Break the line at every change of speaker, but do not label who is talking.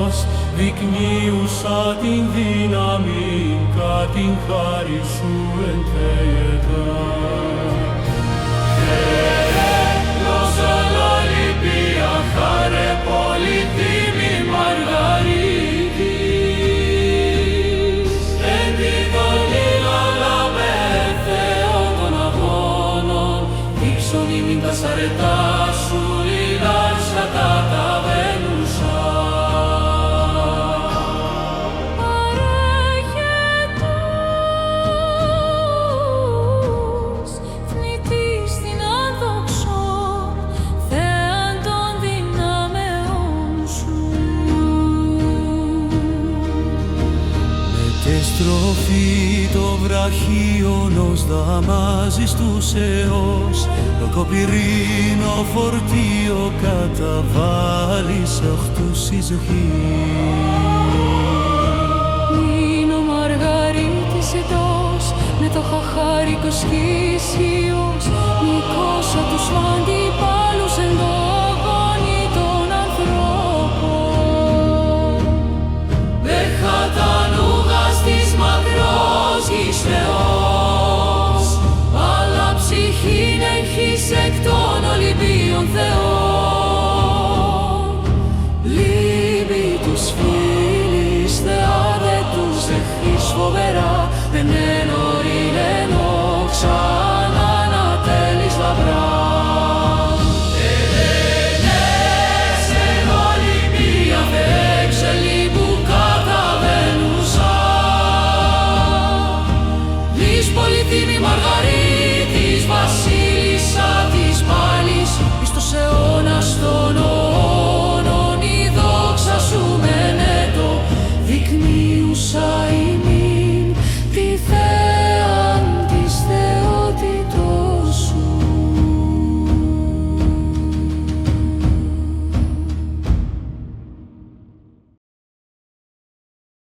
Θεός, δεικνύουσα την δύναμη κα την χάρη σου εν Θεϊετά. Γλώσσα λαλήπια χάρε πολυτίμη Μαργαρίτης, εν τη δολή λαλάμε Θεό των αγώνων, δείξον ημίν τας αρετάς σου λιλάρσα τα ταβαίνουσα.
Στροφή το βραχίονος δαμάζεις τους αιώς, το κοπηρίνο φορτίο καταβάλεις αχτούς η ζωή.
Είναι ο Μαργαρίτης ετός, με το χαχάρικο σχίσιος, νικόσα τους αντιπάλους εν το αγώνι των ανθρώπων.
Δεν χατανούγας της μακρός γης Θεός, αλλά ψυχήν εγχείς εκ των Ολυμπίων Θεών, λύμπη τους φίλους.